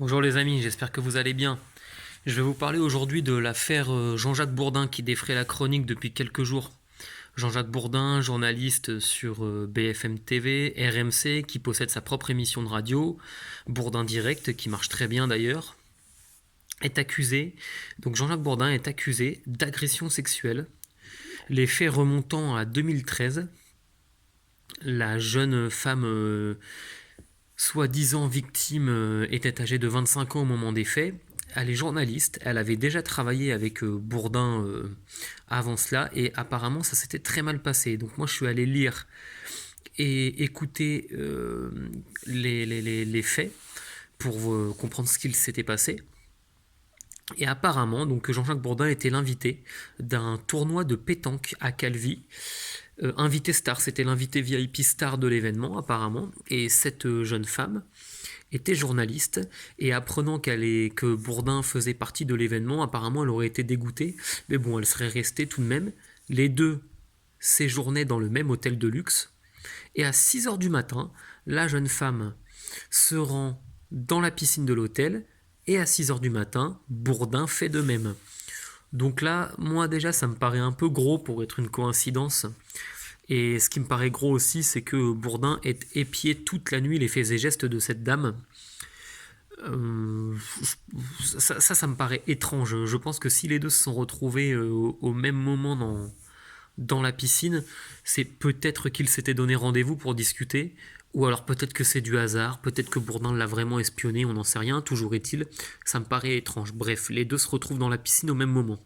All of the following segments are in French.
Bonjour les amis, j'espère que vous allez bien. Je vais vous parler aujourd'hui de l'affaire Jean-Jacques Bourdin qui défraie la chronique depuis quelques jours. Jean-Jacques Bourdin, journaliste sur BFM TV, RMC, qui possède sa propre émission de radio, Bourdin Direct, qui marche très bien d'ailleurs, est accusé, donc Jean-Jacques Bourdin est accusé d'agression sexuelle. Les faits remontant à 2013, la jeune femme soi-disant victime était âgée de 25 ans au moment des faits. Elle est journaliste, elle avait déjà travaillé avec Bourdin avant cela et apparemment ça s'était très mal passé. Donc moi je suis allé lire et écouter les faits pour comprendre ce qu'il s'était passé. Et apparemment, donc Jean-Jacques Bourdin était l'invité d'un tournoi de pétanque à Calvi. Invité star, c'était l'invité VIP star de l'événement apparemment. Et cette jeune femme était journaliste et apprenant que Bourdin faisait partie de l'événement, apparemment elle aurait été dégoûtée. Mais bon, elle serait restée tout de même. Les deux séjournaient dans le même hôtel de luxe. Et à 6 heures du matin, la jeune femme se rend dans la piscine de l'hôtel et à 6 heures du matin, Bourdin fait de même. Donc là, moi déjà, ça me paraît un peu gros pour être une coïncidence. Et ce qui me paraît gros aussi, c'est que Bourdin ait épié toute la nuit les faits et gestes de cette dame. Euh, ça me paraît étrange. Je pense que si les deux se sont retrouvés au même moment dans la piscine, c'est peut-être qu'ils s'étaient donné rendez-vous pour discuter, ou alors peut-être que c'est du hasard, peut-être que Bourdin l'a vraiment espionné, on n'en sait rien, toujours est-il, ça me paraît étrange. Bref, les deux se retrouvent dans la piscine au même moment.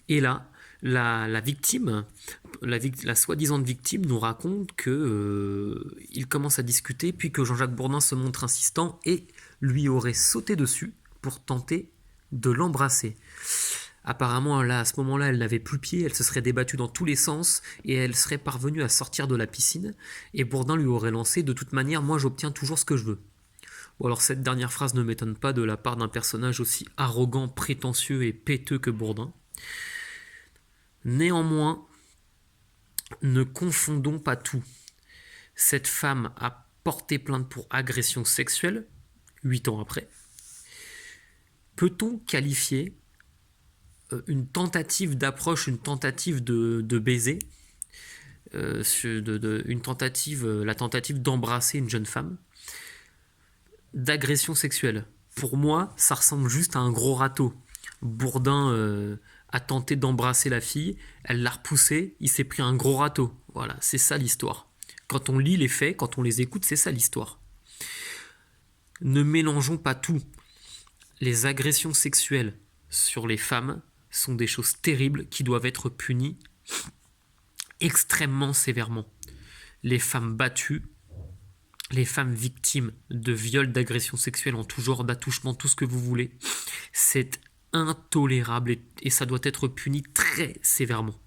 Et là, la victime, la soi-disant victime nous raconte que il commence à discuter, puis que Jean-Jacques Bourdin se montre insistant et lui aurait sauté dessus pour tenter de l'embrasser. Apparemment, là, à ce moment-là, elle n'avait plus pied, elle se serait débattue dans tous les sens et elle serait parvenue à sortir de la piscine. Et Bourdin lui aurait lancé: de toute manière, moi j'obtiens toujours ce que je veux. Bon, alors cette dernière phrase ne m'étonne pas de la part d'un personnage aussi arrogant, prétentieux et péteux que Bourdin. Néanmoins, ne confondons pas tout. Cette femme a porté plainte pour agression sexuelle, 8 ans après. Peut-on qualifier une tentative d'approche, une tentative de baiser, la tentative d'embrasser une jeune femme, d'agression sexuelle? Pour moi, ça ressemble juste à un gros râteau. Bourdin a tenté d'embrasser la fille, elle l'a repoussé, il s'est pris un gros râteau. Voilà, c'est ça l'histoire. Quand on lit les faits, quand on les écoute, c'est ça l'histoire. Ne mélangeons pas tout. Les agressions sexuelles sur les femmes sont des choses terribles qui doivent être punies extrêmement sévèrement. Les femmes battues, les femmes victimes de viols, d'agressions sexuelles en tout genre, d'attouchements, tout ce que vous voulez, c'est intolérable et ça doit être puni très sévèrement.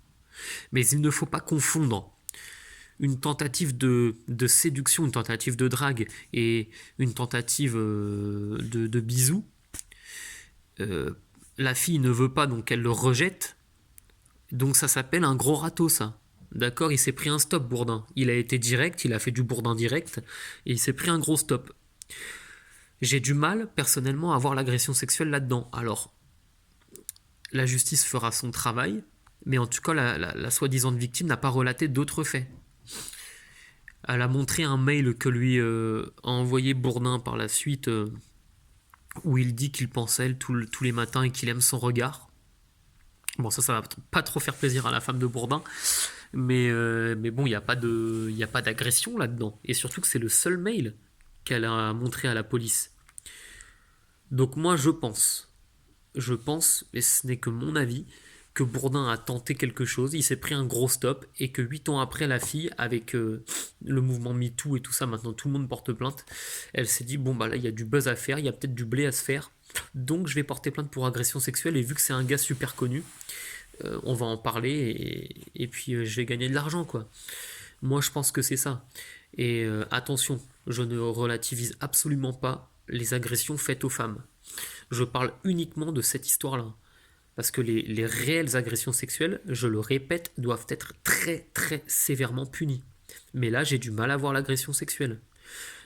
Mais il ne faut pas confondre une tentative de séduction, une tentative de drague et une tentative de bisou. La fille ne veut pas, donc elle le rejette. Donc ça s'appelle un gros râteau, ça. D'accord, il s'est pris un stop, Bourdin. Il a été direct, il a fait du Bourdin direct, et il s'est pris un gros stop. J'ai du mal, personnellement, à voir l'agression sexuelle là-dedans. Alors, la justice fera son travail, mais en tout cas, la soi-disant victime n'a pas relaté d'autres faits. Elle a montré un mail que lui a envoyé Bourdin par la suite, où il dit qu'il pense à elle tous les matins et qu'il aime son regard. Bon, ça va pas trop faire plaisir à la femme de Bourdin, mais bon, il n'y a pas d'agression là-dedans. Et surtout que c'est le seul mail qu'elle a montré à la police. Donc moi, je pense, et ce n'est que mon avis, que Bourdin a tenté quelque chose, il s'est pris un gros stop, et que 8 ans après, la fille, avec le mouvement MeToo et tout ça, maintenant tout le monde porte plainte, elle s'est dit, bon bah là, il y a du buzz à faire, il y a peut-être du blé à se faire, donc je vais porter plainte pour agression sexuelle, et vu que c'est un gars super connu, on va en parler, et puis je vais gagner de l'argent, quoi. Moi, je pense que c'est ça. Et attention, je ne relativise absolument pas les agressions faites aux femmes. Je parle uniquement de cette histoire-là. Parce que les réelles agressions sexuelles, je le répète, doivent être très très sévèrement punies. Mais là, j'ai du mal à voir l'agression sexuelle.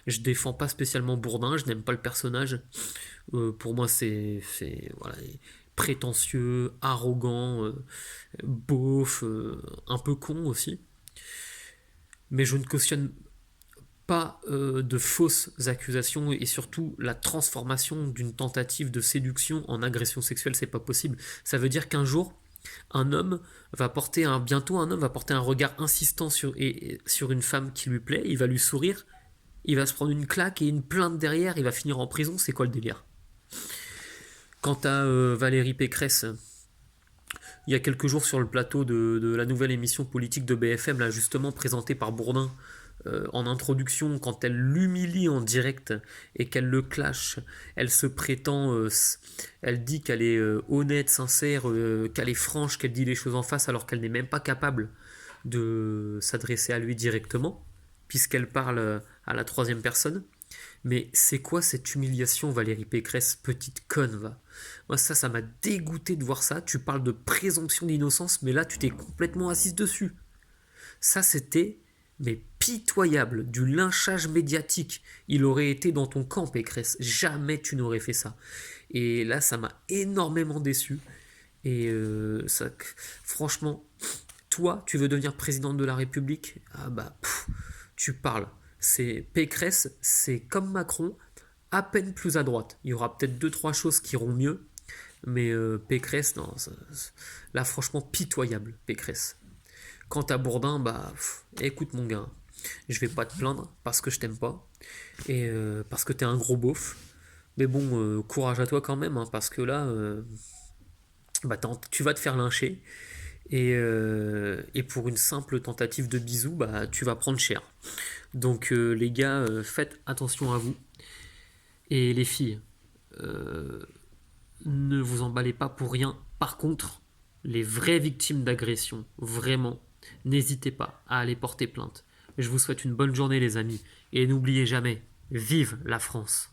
Je défends pas spécialement Bourdin, je n'aime pas le personnage. Pour moi, voilà, prétentieux, arrogant, beauf, un peu con aussi. Mais je ne cautionne pas de fausses accusations et surtout la transformation d'une tentative de séduction en agression sexuelle, c'est pas possible. Ça veut dire qu'un jour, bientôt un homme va porter un regard insistant sur une femme qui lui plaît, il va lui sourire, il va se prendre une claque et une plainte derrière, il va finir en prison, c'est quoi le délire? Quant à Valérie Pécresse, il y a quelques jours sur le plateau de la nouvelle émission politique de BFM, là justement présentée par Bourdin, en introduction, quand elle l'humilie en direct et qu'elle le clash, elle se prétend, elle dit qu'elle est honnête, sincère, qu'elle est franche, qu'elle dit les choses en face alors qu'elle n'est même pas capable de s'adresser à lui directement, puisqu'elle parle à la troisième personne. Mais c'est quoi cette humiliation, Valérie Pécresse, petite conne, va? Moi, ça m'a dégoûté de voir ça. Tu parles de présomption d'innocence, mais là, tu t'es complètement assise dessus. Ça, c'était, mais pitoyable, du lynchage médiatique. Il aurait été dans ton camp, Pécresse. Jamais tu n'aurais fait ça. Et là, ça m'a énormément déçu. Et franchement, toi, tu veux devenir présidente de la République? Ah bah, tu parles. C'est Pécresse, c'est comme Macron, à peine plus à droite. Il y aura peut-être deux trois choses qui iront mieux, mais Pécresse, non, là franchement pitoyable, Pécresse. Quant à Bourdin, bah écoute mon gars, je vais pas te plaindre parce que je t'aime pas et parce que t'es un gros beauf. Mais bon, courage à toi quand même, hein, parce que là, bah, tu vas te faire lyncher et pour une simple tentative de bisou, bah tu vas prendre cher. Donc les gars, faites attention à vous. Et les filles, euh, ne vous emballez pas pour rien. Par contre, les vraies victimes d'agression, vraiment, n'hésitez pas à aller porter plainte. Je vous souhaite une bonne journée les amis. Et n'oubliez jamais, vive la France!